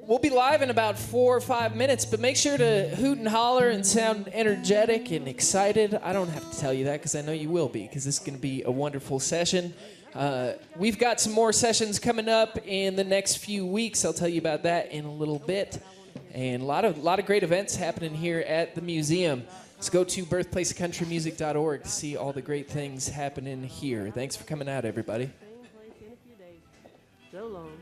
We'll be live in about 4 or 5 minutes, but make sure to hoot and holler and sound energetic and excited. I don't have to tell you that because I know you will be, because this is going to be a wonderful session. We've got some more sessions coming up in the next few weeks. I'll tell you about that in a little bit. And a lot of great events happening here at the museum. Let's go to birthplaceofcountrymusic.org to see all the great things happening here. Thanks for coming out, everybody. So long.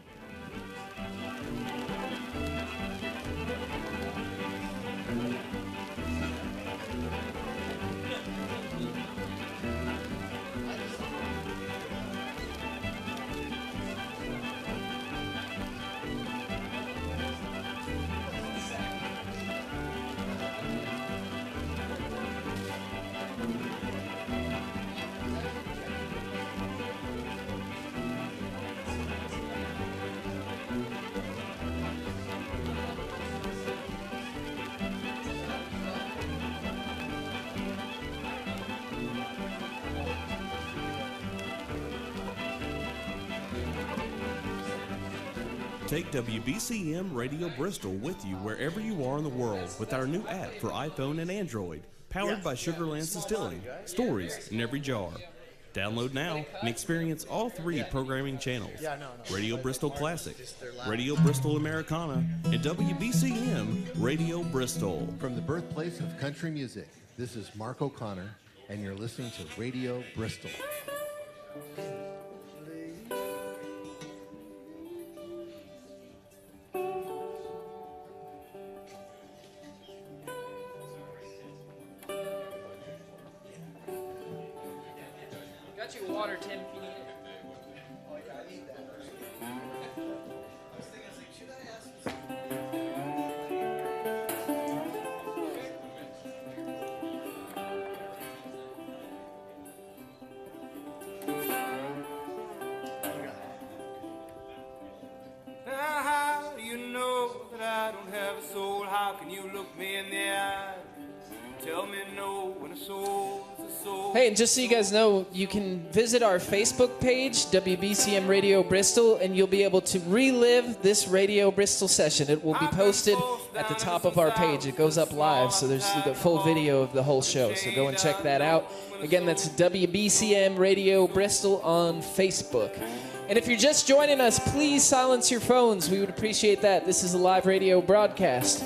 Take WBCM Radio Bristol with you wherever you are in the world with our new app for iPhone and Android, powered by Sugarland Distilling, stories in every jar. Download now and experience all 3 programming channels, Radio Bristol Classic, Radio Bristol Americana, and WBCM Radio Bristol. From the birthplace of country music, this is Mark O'Connor, and you're listening to Radio Bristol. Got you water, Tim, if you need it. Now, how do you know that I don't have a soul? How can you look me in the eye? Tell me no when a soul is a soul. Hey, and just so you guys know, you can visit our Facebook page, WBCM Radio Bristol, and you'll be able to relive this Radio Bristol session. It will be posted at the top of our page. It goes up live, so there's the full video of the whole show. So go and check that out. Again, that's WBCM Radio Bristol on Facebook. And if you're just joining us, please silence your phones. We would appreciate that. This is a live radio broadcast.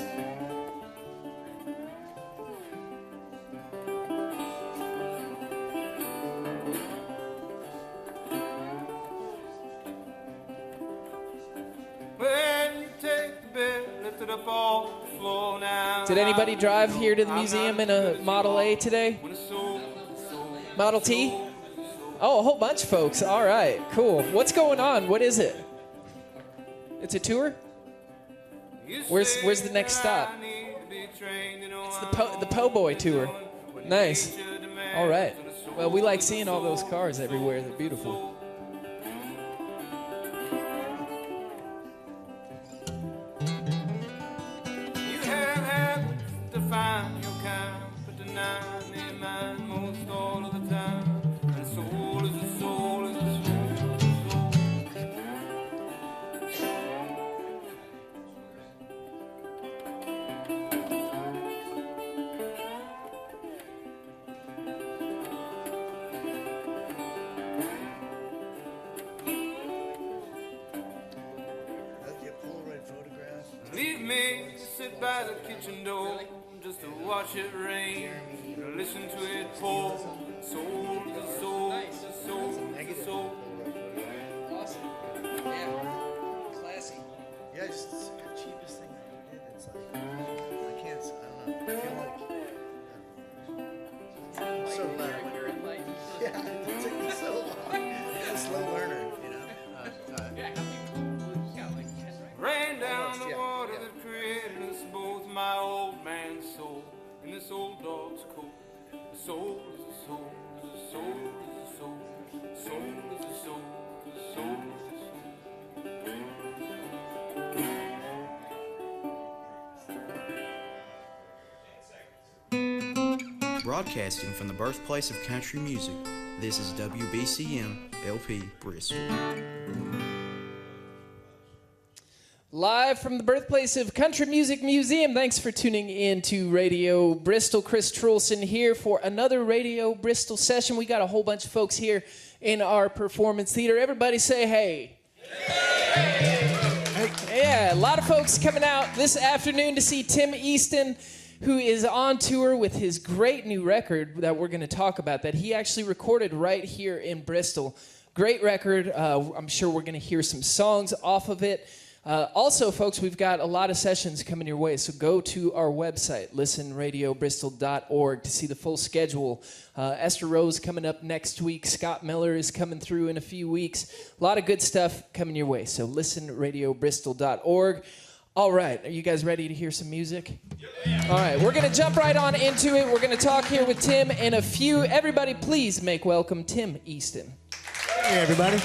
Did anybody drive here to the museum in a Model A today? Model T? Oh, a whole bunch of folks. All right, cool. What's going on? What is it? It's a tour? Where's the next stop? It's the Po' Boy tour. Nice. All right. Well, we like seeing all those cars everywhere. They're beautiful. Find your kind, but deny me mine most all of the time. And soul is a soul is a soul is a soul. That's your Polaroid photograph. Leave me sit by the kitchen door. Just to watch it rain, listen to it pour. Soul to soul to soul to soul. Awesome. Yeah. Classy. Yeah, it's the cheapest thing I ever did. It's like, I can't, I don't know. I feel like, I'm so glad I went. Yeah, it took me so long. I'm a slow learner, you know. Rain down the water that created us both, my old man's soul and this old dog's coat. The soul is a soul, the soul is a soul, soul is a soul, the soul is a soul. Broadcasting from the birthplace of country music, this is WBCM LP Bristol. Live from the birthplace of Country Music Museum. Thanks for tuning in to Radio Bristol. Chris Trulson here for another Radio Bristol session. We got a whole bunch of folks here in our performance theater. Everybody say hey. Hey. Yeah, a lot of folks coming out this afternoon to see Tim Easton, who is on tour with his great new record that we're going to talk about, that he actually recorded right here in Bristol. Great record. I'm sure we're going to hear some songs off of it. Also, folks, we've got a lot of sessions coming your way, so go to our website, listenradiobristol.org, to see the full schedule. Esther Rose coming up next week. Scott Miller is coming through in a few weeks. A lot of good stuff coming your way, so listenradiobristol.org. All right, are you guys ready to hear some music? All right, we're going to jump right on into it. We're going to talk here with Tim in a few. Everybody, please make welcome Tim Easton. Hey, everybody.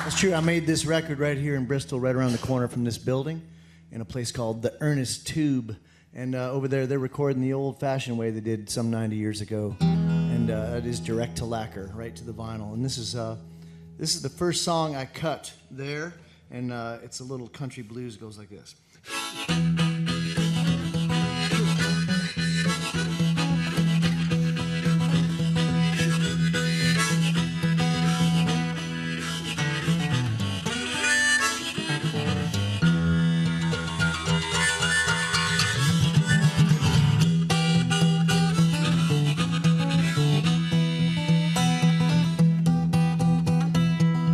It's true, I made this record right here in Bristol, right around the corner from this building, in a place called the Ernest Tube. And over there, they're recording the old-fashioned way they did some 90 years ago. And it is direct to lacquer, right to the vinyl. And this is the first song I cut there, and it's a little country blues, goes like this.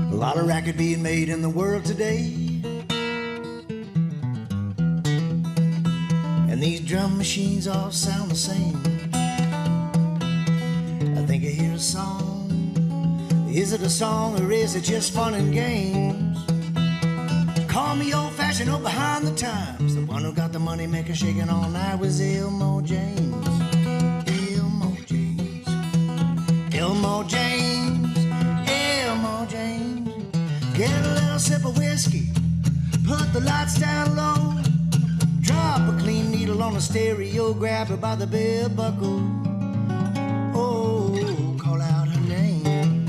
A lot of racket being made in the world today, and these drum machines all sound the same. I think I hear a song. Is it a song or is it just fun and games? Call me old-fashioned or behind the times. The one who got the money maker shaking all night was Elmo James. Elmo James. Elmo James. Elmo James. Get a little sip of whiskey, put the lights down low, drop a clean needle on the stereo, grab her by the belt buckle. Oh, call out her name.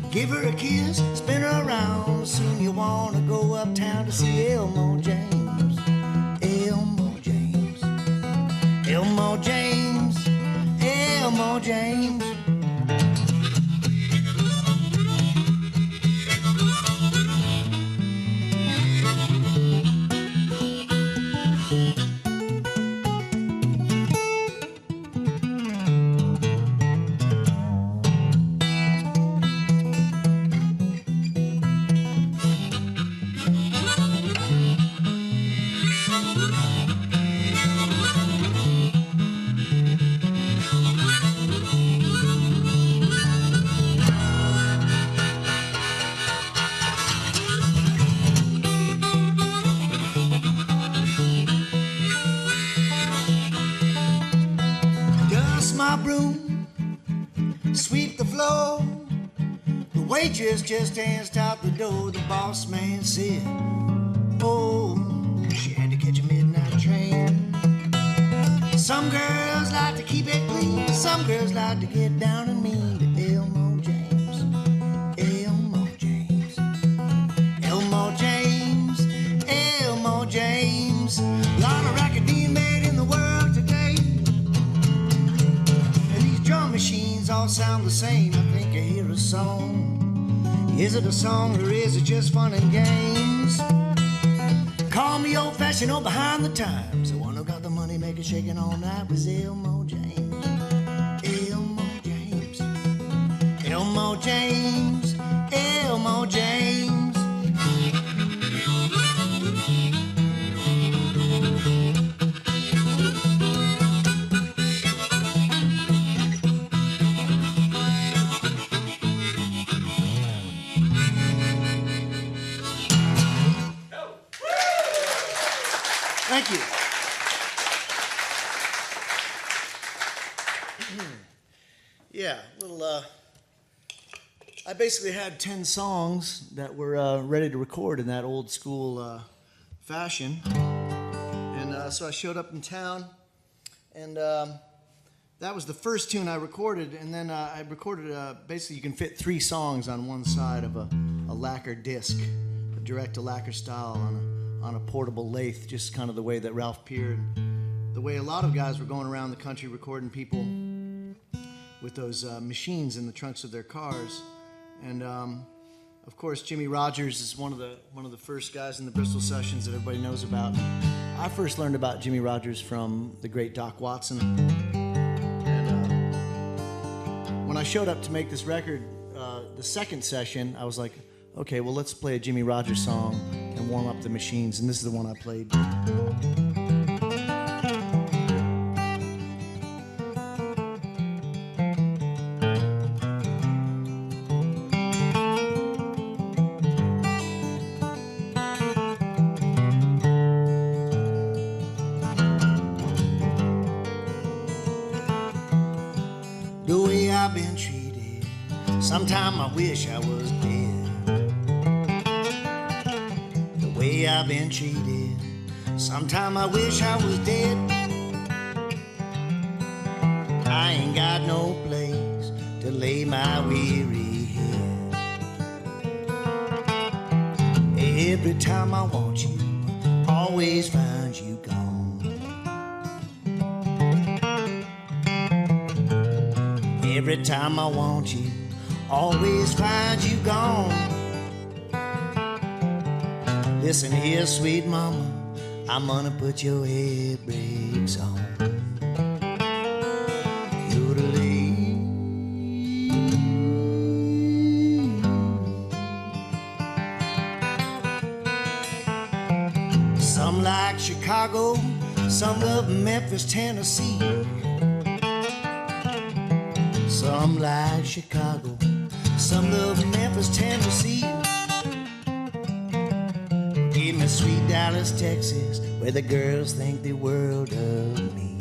Give her a kiss, spin her around. Soon you wanna go uptown to see Elmo James. Elmo James. Elmo James. Elmo James. Waitress just danced out the door. The boss man said, oh, she had to catch a midnight train. Some girls like to keep it clean, some girls like to get down and mean. To Elmo James, Elmo James, Elmo James, Elmo James. Lot of racket being made in the world today, and these drum machines all sound the same. I think I hear a song. Is it a song or is it just fun and games? Call me old-fashioned or behind the times. The one who got the money maker shaking all night was Elmo James. Elmo James. Elmo James. Elmo James. Thank you. Yeah, little. I basically had 10 songs that were ready to record in that old school fashion, and so I showed up in town, and that was the first tune I recorded, and then I recorded. Basically, you can fit 3 songs on one side of a lacquer disc, a direct to lacquer style on a portable lathe, just kind of the way that Ralph Peer, the way a lot of guys were going around the country recording people with those machines in the trunks of their cars. And of course, Jimmy Rogers is one of the first guys in the Bristol sessions that everybody knows about. I first learned about Jimmy Rogers from the great Doc Watson. And when I showed up to make this record, the second session, I was like, okay, well, let's play a Jimmy Rogers song and warm up the machines. And this is the one I played. The way I've been treated, sometime I wish I was dead. The way I've been treated, sometime I wish I was dead. I ain't got no place to lay my weary head. Every time I want you, always find you gone. Every time I want you, always find you gone. Listen here, sweet mama, I'm gonna put your head brakes on. Some like Chicago, some love Memphis, Tennessee. Some like Chicago, some love Memphis, Tennessee. Give me sweet Dallas, Texas, where the girls think the world of me.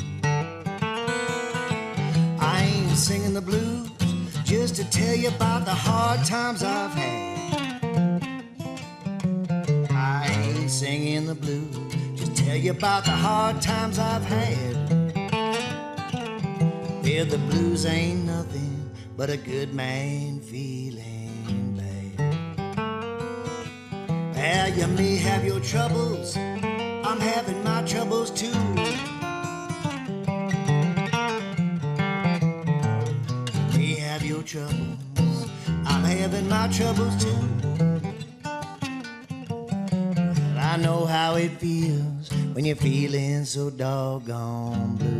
I ain't singing the blues just to tell you about the hard times I've had. I ain't singing the blues just to tell you about the hard times I've had. Yeah, the blues ain't nothing but a good man feeling bad. Well, you may have your troubles, I'm having my troubles too. You may have your troubles, I'm having my troubles too. Well, I know how it feels when you're feeling so doggone blue.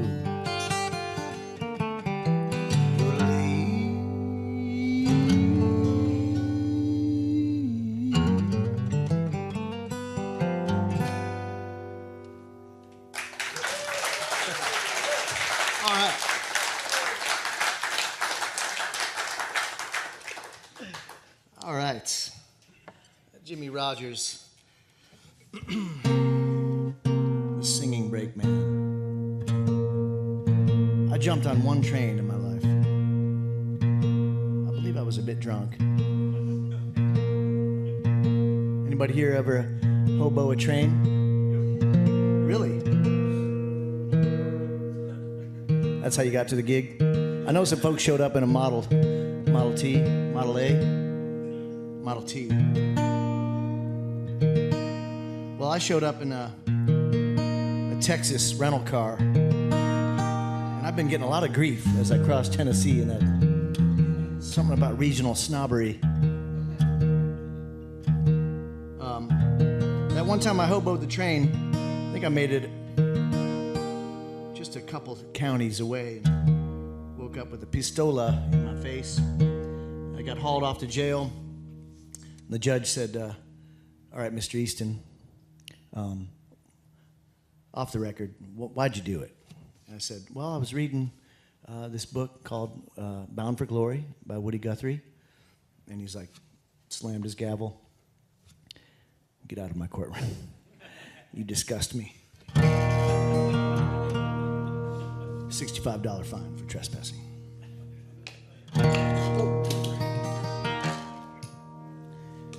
All right, Jimmy Rogers, the singing break man. I jumped on one train in my life. I believe I was a bit drunk. Anybody here ever hobo a train? Really? That's how you got to the gig? I know some folks showed up in a Model T, Model A. Model T. Well, I showed up in a Texas rental car, and I've been getting a lot of grief as I cross Tennessee, and that something about regional snobbery. That one time I hoboed the train, I think I made it just a couple counties away. Woke up with a pistola in my face. I got hauled off to jail. The judge said, all right, Mr. Easton, off the record, why'd you do it? And I said, well, I was reading this book called Bound for Glory by Woody Guthrie. And he's like, slammed his gavel. Get out of my courtroom. You disgust me. $65 fine for trespassing.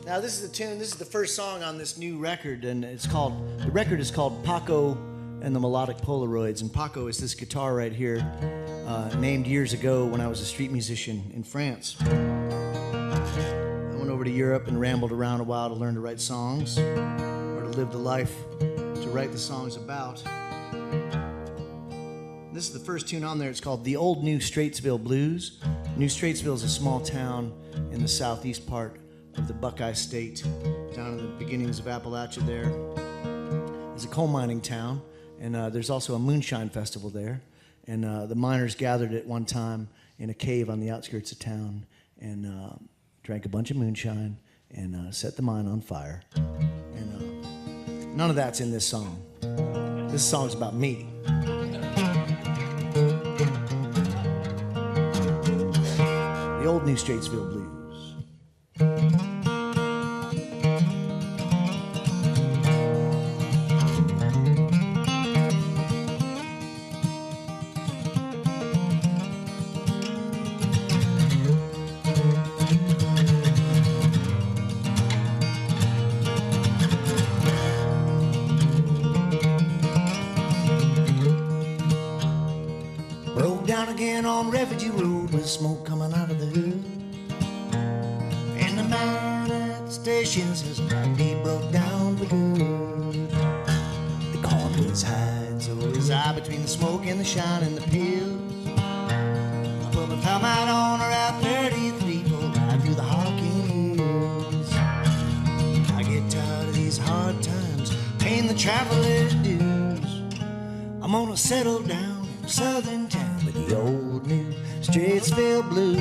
Now this is the tune, this is the first song on this new record, and the record is called Paco and the Melodic Polaroids, and Paco is this guitar right here, named years ago when I was a street musician in France. I went over over to Europe and rambled around a while to learn to write songs, or to live the life to write the songs about. This is the first tune on there. It's called The Old New Straitsville Blues. New Straitsville is a small town in the southeast part of the Buckeye State, down in the beginnings of Appalachia there. It's a coal mining town, and there's also a moonshine festival there. And the miners gathered at one time in a cave on the outskirts of town and drank a bunch of moonshine and set the mine on fire. And none of that's in this song. This song's about me. The Old New Straitsville Blues. Broke down again on Refugee Road with smoke coming out of the hood. And the man at the station says he broke down for good. The cornwood's hide, so his eye between the smoke and the shine and the pills. I put my thumb out on Route 33, pulled right through the Hawking Hills. I get tired of these hard times, paying the traveler's dues. I'm gonna settle down in southern town with the old new Straitsville Blues.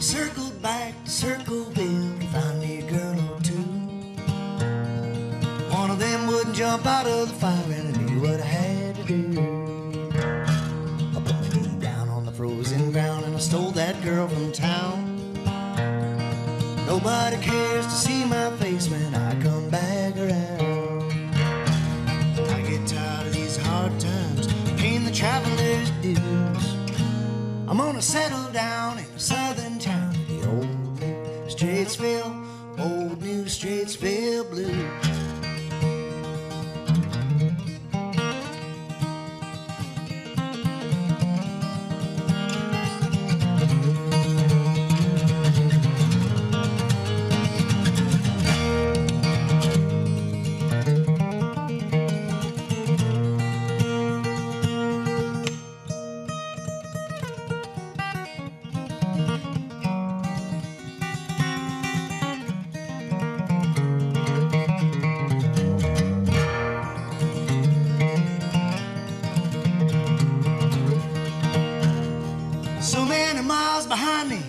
Circled back to Circleville to find me a girl or two. One of them wouldn't jump out of the fire and I knew what I had to do. I put my knee down on the frozen ground and I stole that girl from town. Nobody cares to see my face when I come back around. I get tired of these hard times, paying the traveler's dues. I'm gonna settle down in a southern town, the old new Straitsville, old new Straitsville Blues. So many miles behind me,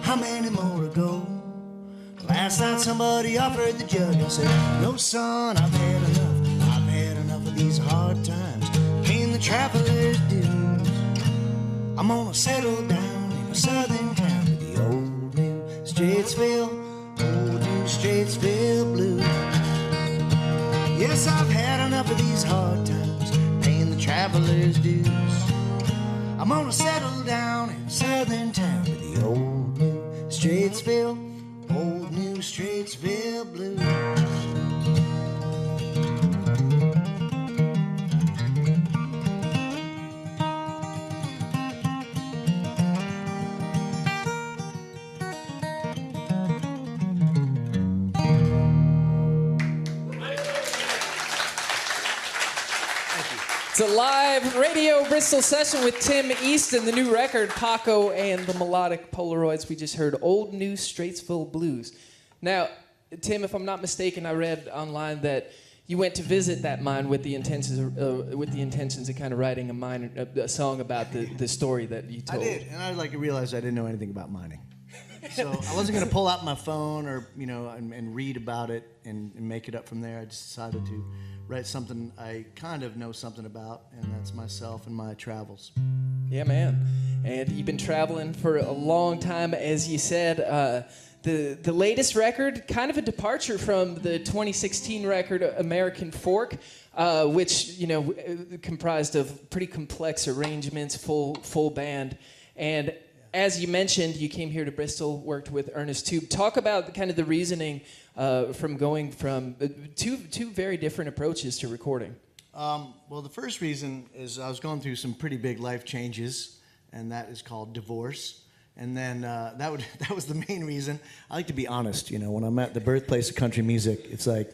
how many more to go? Last night somebody offered the jug and said, no son, I've had enough of these hard times, paying the traveler's dues. I'm gonna settle down in a southern town with the old new Straitsville, old new Straitsville Blues. Yes, I've had enough of these hard times, paying the traveler's dues. I'm gonna settle down in a southern town with the old new Straitsville, old new Straitsville Blues. It's a live Radio Bristol session with Tim Easton, the new record, Paco, and the melodic Polaroids. We just heard Old New Straitsville Blues. Now, Tim, if I'm not mistaken, I read online that you went to visit that mine with the intentions of kind of writing a song about the story that you told. I did, and I realized I didn't know anything about mining. So I wasn't going to pull out my phone or and read about it and make it up from there. I just decided to write something I kind of know something about, and that's myself and my travels. Yeah, man. And you've been traveling for a long time, as you said. The latest record, kind of a departure from the 2016 record, American Fork, which comprised of pretty complex arrangements, full band. And as you mentioned, you came here to Bristol, worked with Ernest Tube. Talk about kind of the reasoning from going from two very different approaches to recording. Well, the first reason is I was going through some pretty big life changes, and that is called divorce. And then that was the main reason. I like to be honest, you know, when I'm at the birthplace of country music, it's like,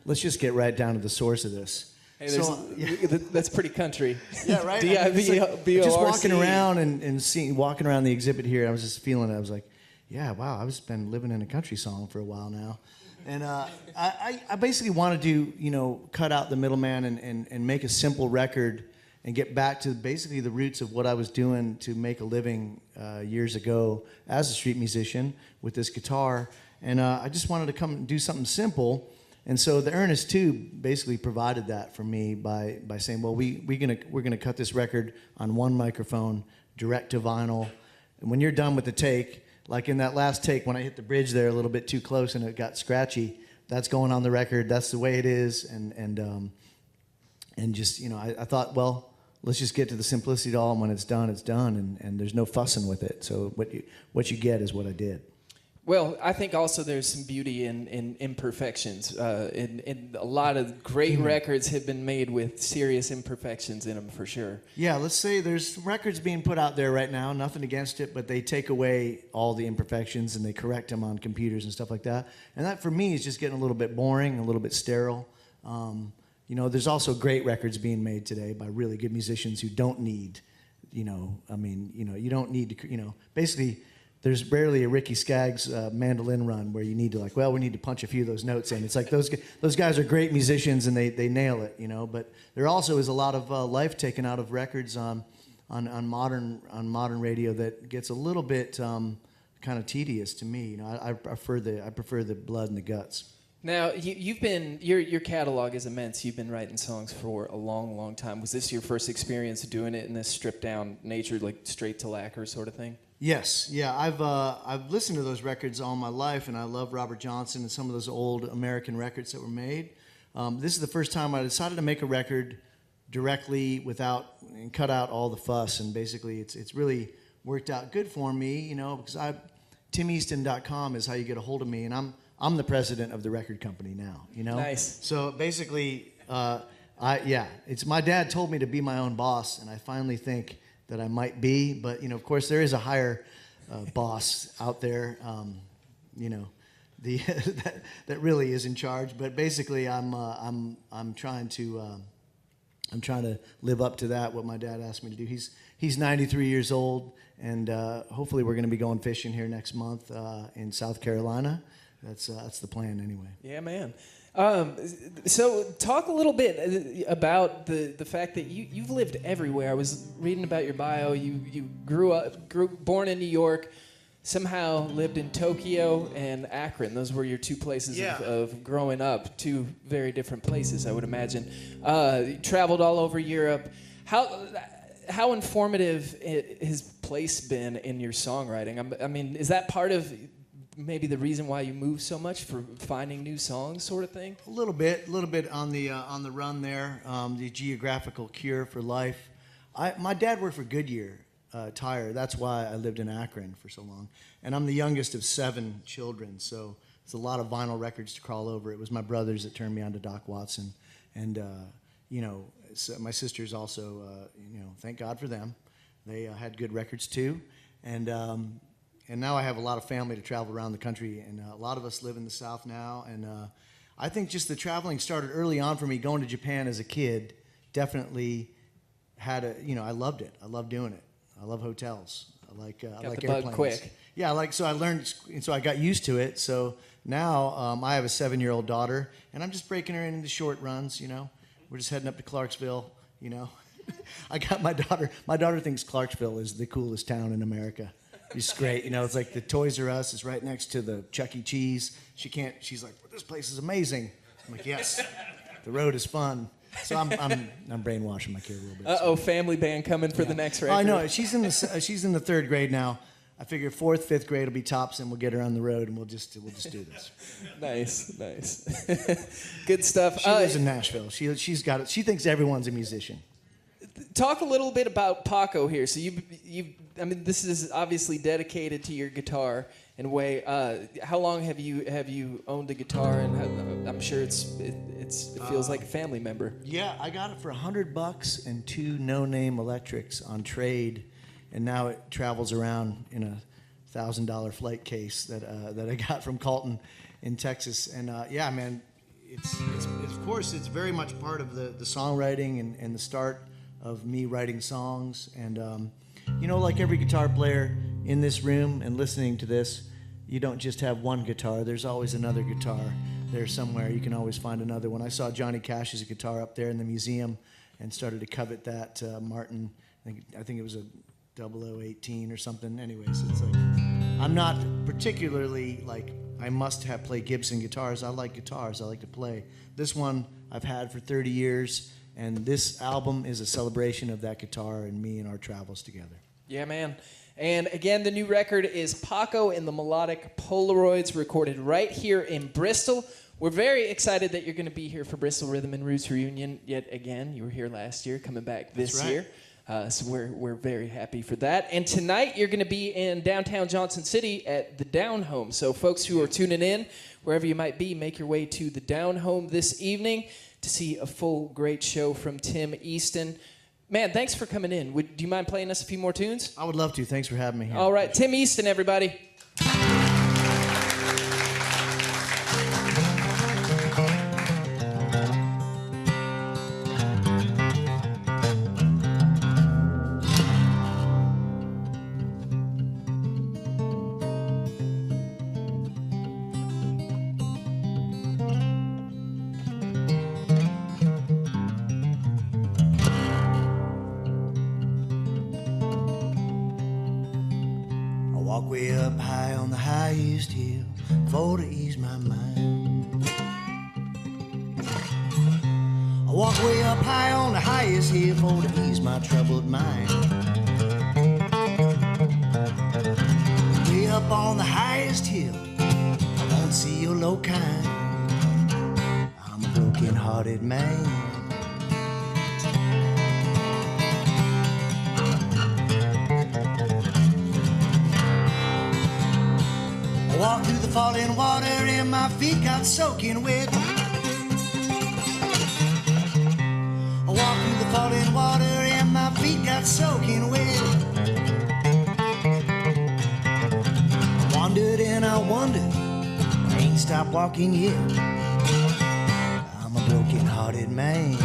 let's just get right down to the source of this. Hey, that's pretty country. Yeah, right? D-I-V-O-R-C. Just walking around and walking around the exhibit here, I was just feeling it. I was like, yeah, wow, I've been living in a country song for a while now. And I basically wanted to, you know, cut out the middleman and make a simple record and get back to basically the roots of what I was doing to make a living years ago as a street musician with this guitar. And I just wanted to come and do something simple. And so the Ernest Tube basically provided that for me by saying, well, we're gonna cut this record on one microphone, direct to vinyl. And when you're done with the take, like in that last take when I hit the bridge there a little bit too close and it got scratchy, that's going on the record. That's the way it is. And just, you know, I thought, well, let's just get to the simplicity of it all, and when it's done, and there's no fussing with it. So what you get is what I did. Well, I think also there's some beauty in imperfections. In a lot of great records have been made with serious imperfections in them, for sure. Yeah, let's say there's records being put out there right now, nothing against it, but they take away all the imperfections and they correct them on computers and stuff like that. And that, for me, is just getting a little bit boring, a little bit sterile. You know, there's also great records being made today by really good musicians who don't need, you know, I mean, you know, you don't need to, you know, basically there's rarely a Ricky Skaggs mandolin run where you need to like, well, we need to punch a few of those notes in. It's like those guys are great musicians and they nail it, you know, but there also is a lot of life taken out of records on modern radio that gets a little bit kind of tedious to me. You know, I prefer the blood and the guts. Now, your catalog is immense. You've been writing songs for a long, long time. Was this your first experience doing it in this stripped down nature, like straight to lacquer sort of thing? Yes, yeah. I've listened to those records all my life, and I love Robert Johnson and some of those old American records that were made. This is the first time I decided to make a record directly and cut out all the fuss, and basically it's really worked out good for me, you know, because TimEaston.com is how you get a hold of me, and I'm the president of the record company now, you know? Nice. So basically, it's my dad told me to be my own boss, and I finally think that I might be, but, you know, of course, there is a higher boss out there, you know, that really is in charge. But basically, I'm trying to live up to that, what my dad asked me to do. He's 93 years old, and hopefully we're going to be going fishing here next month in South Carolina. That's the plan anyway. Yeah, man. So talk a little bit about the fact that you've lived everywhere. I was reading about your bio. You born in New York, somehow lived in Tokyo and Akron. Those were your two places of growing up. Two very different places, I would imagine. You traveled all over Europe. How informative has place been in your songwriting? I mean, is that part of maybe the reason why you move so much, for finding new songs, sort of thing? A little bit on the run there. The geographical cure for life. My dad worked for Goodyear Tire. That's why I lived in Akron for so long. And I'm the youngest of 7 children, so it's a lot of vinyl records to crawl over. It was my brothers that turned me on to Doc Watson, and you know, my sisters also. You know, thank God for them. They had good records too, and now I have a lot of family to travel around the country, and a lot of us live in the South now. And I think just the traveling started early on for me. Going to Japan as a kid definitely had I loved it. I love doing it. I love hotels. I like the airplanes. bug quick. Yeah, so I learned, so I got used to it. So now I have a 7-year-old daughter, and I'm just breaking her into short runs. You know, we're just heading up to Clarksville. You know, I got my daughter. My daughter thinks Clarksville is the coolest town in America. It's great, you know. It's like the Toys R Us is right next to the Chuck E. Cheese. She's like, this place is amazing. I'm like, yes, the road is fun. So I'm brainwashing my kid a little bit. Family band coming for the next record. I know. She's in the 3rd grade now. I figure 4th, 5th grade will be tops, and we'll get her on the road, and we'll just do this. Nice. Good stuff. She lives in Nashville. She's got it. She thinks everyone's a musician. Talk a little bit about Paco here. So you've I mean, this is obviously dedicated to your guitar in a way. How long have you owned a guitar? And I'm sure it feels like a family member. Yeah, I got it for $100 and 2 no-name electrics on trade, and now it travels around in a $1,000 flight case that I got from Colton in Texas. And yeah, man, it's of course it's very much part of the songwriting and the start of me writing songs. And you know, like every guitar player in this room and listening to this, you don't just have one guitar. There's always another guitar there somewhere. You can always find another one. I saw Johnny Cash's guitar up there in the museum and started to covet that Martin. I think it was a 0018 or something. Anyways, it's like, I'm not particularly like, I must have play Gibson guitars. I like guitars. I like to play. This one I've had for 30 years, and this album is a celebration of that guitar and me and our travels together. Yeah, man. And again, the new record is Paco and the Melodic Polaroids, recorded right here in Bristol. We're very excited that you're going to be here for Bristol Rhythm and Roots Reunion yet again. You were here last year, coming back this year. So we're very happy for that. And tonight you're going to be in downtown Johnson City at the Down Home. So folks who are tuning in, wherever you might be, make your way to the Down Home this evening to see a full great show from Tim Easton. Man, thanks for coming in. Do you mind playing us a few more tunes? I would love to. Thanks for having me here. All right, Tim Easton, everybody. Walk way up high on the highest hill for to ease my mind. I walk way up high on the highest hill for to ease my troubled mind. Way up on the highest hill, I won't see your low kind. I'm a broken-hearted man. Walked through the falling water and my feet got soaking wet. I walked through the falling water and my feet got soaking wet. I wandered and I wondered, I ain't stopped walking yet. I'm a broken-hearted man.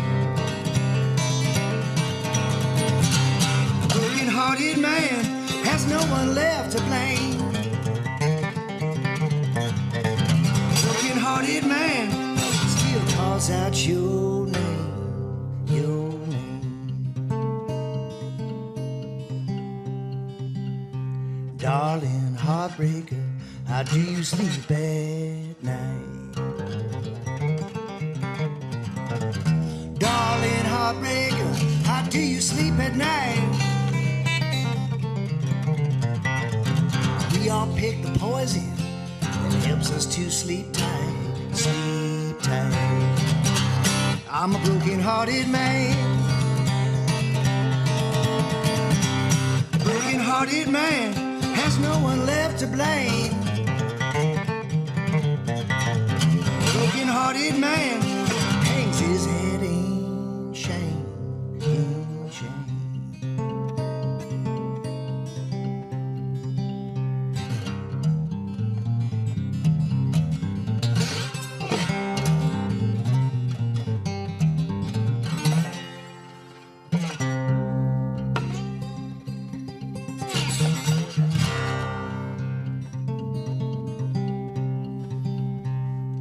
A broken-hearted man has no one left to blame. Broken-hearted man still calls out your name, your name. Darling heartbreaker, how do you sleep at night? Darling heartbreaker, how do you sleep at night? We all pick the poison that helps us to sleep tight, sleep tight. I'm a broken-hearted man. A broken-hearted man has no one left to blame. A broken-hearted man hangs his head in shame, in shame.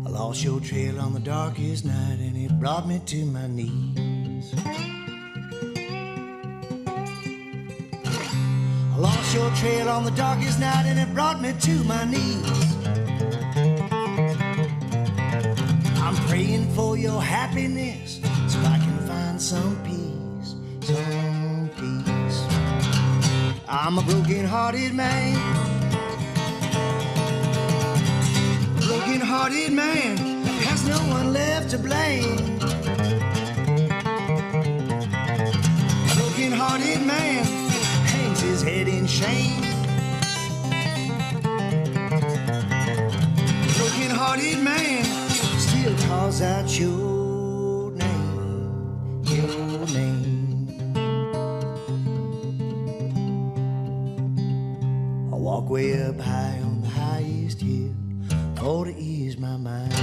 Lost your trail on the darkest night and it brought me to my knees. I lost your trail on the darkest night and it brought me to my knees. I'm praying for your happiness so I can find some peace, some peace. I'm a broken-hearted man. Broken-hearted man has no one left to blame. Broken-hearted man hangs his head in shame. hard-headed man still calls out your name, your name. I walk way up high on the highest hill for to ease my mind.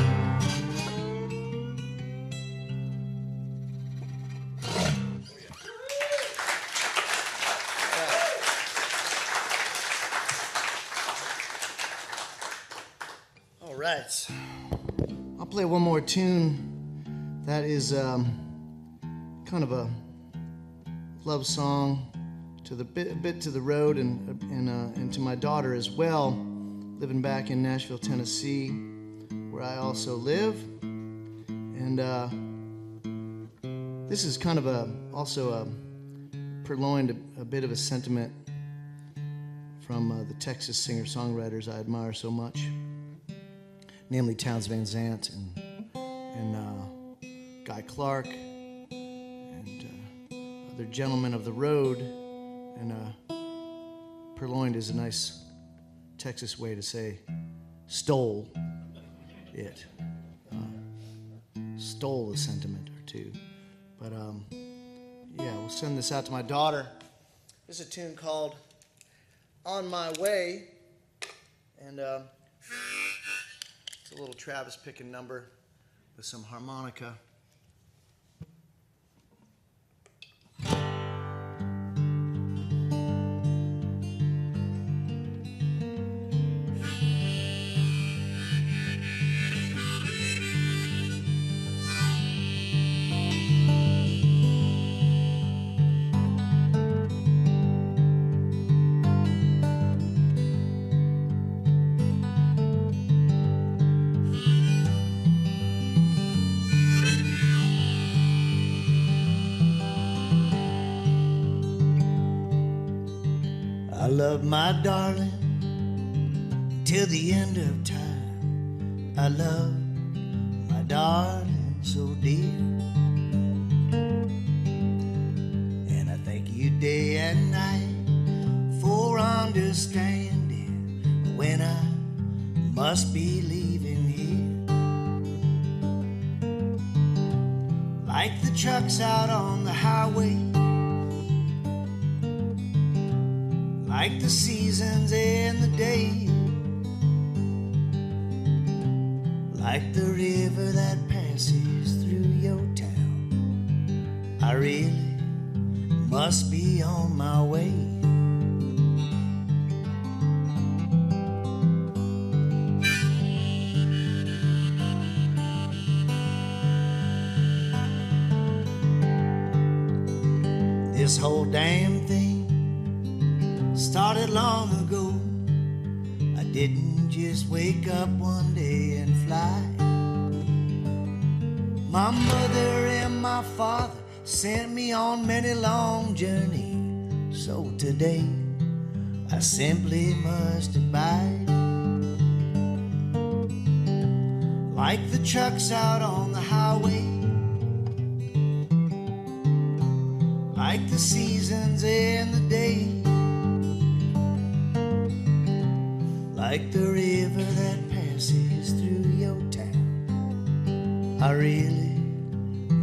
All right, I'll play one more tune that is kind of a love song to the bit to the road and to my daughter as well, living back in Nashville, Tennessee, where I also live. And this is kind of also purloined a bit of a sentiment from the Texas singer-songwriters I admire so much, namely Townes Van Zandt and Guy Clark and other gentlemen of the road. And purloined is a nice Texas way to say stole it. Stole a sentiment or two. But yeah, we'll send this out to my daughter. This is a tune called On My Way. And it's a little Travis picking number with some harmonica. I love my darling till the end of time. I love my darling so dear, and I thank you day and night for understanding when I must be leaving here. Like the trucks out on the highway, like the seasons and the days, like the river that passes through your town. I really must be on my way. This whole damn thing started long ago. I didn't just wake up one day and fly. My mother and my father sent me on many long journeys, so today I simply must abide. Like the trucks out on the highway, like the seasons and the days, like the river that passes through your town. I really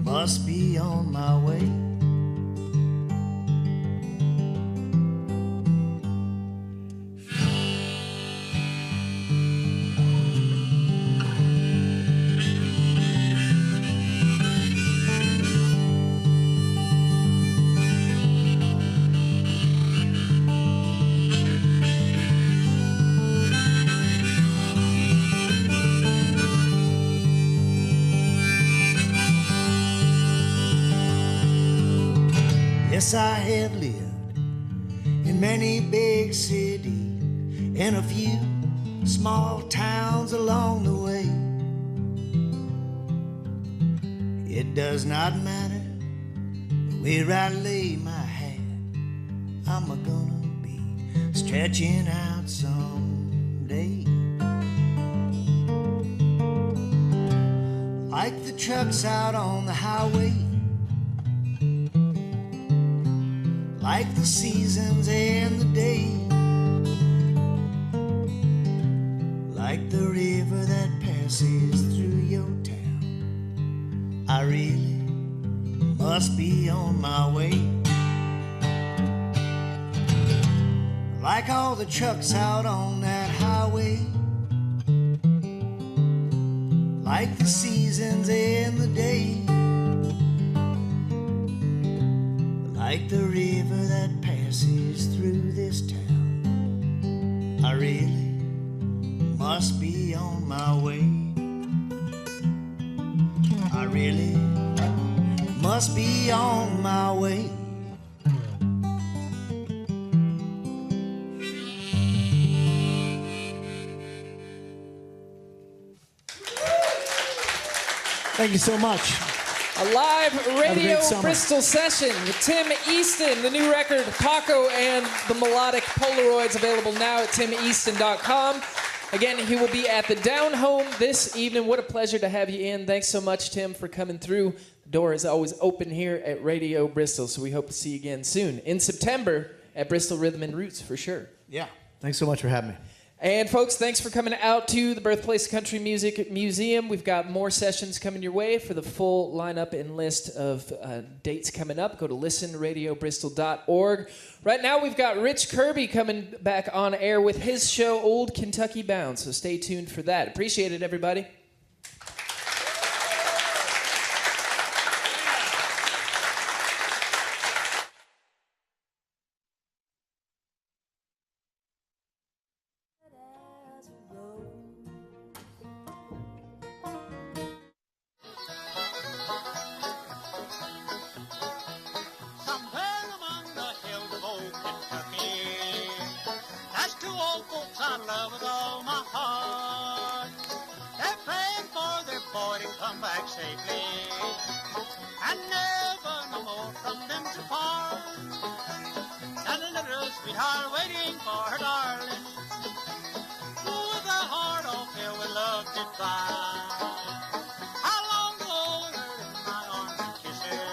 must be on my way. Yes, I have lived in many big cities and a few small towns along the way. It does not matter where I lay my hat, I'm gonna be stretching out someday. Like the trucks out on the highway, like the seasons and the days, like the river that passes passes through your town. I really must be on my way. Like all the trucks out on that highway, like the seasons in the day, like the river that passes through this town. I really must be on my way. I really must be on my way. Thank you so much. A live Radio great summer. Bristol session with Tim Easton, the new record Paco and the Melodic Polaroids, available now at timeaston.com. Again, he will be at the Down Home this evening. What a pleasure to have you in. Thanks so much, Tim, for coming through. The door is always open here at Radio Bristol, so we hope to see you again soon. In September at Bristol Rhythm and Roots, for sure. Yeah. Thanks so much for having me. And folks, thanks for coming out to the Birthplace of Country Music Museum. We've got more sessions coming your way. For the full lineup and list of dates coming up, go to listenradiobristol.org. Right now, we've got Rich Kirby coming back on air with his show, Old Kentucky Bound. So stay tuned for that. Appreciate it, everybody. Sweetheart waiting for her darling, with a heart all filled with love goodbye. How long to hold her in my arms and kiss her?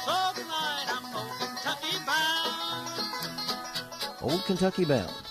So tonight I'm old Kentucky bound. Old Kentucky Bound.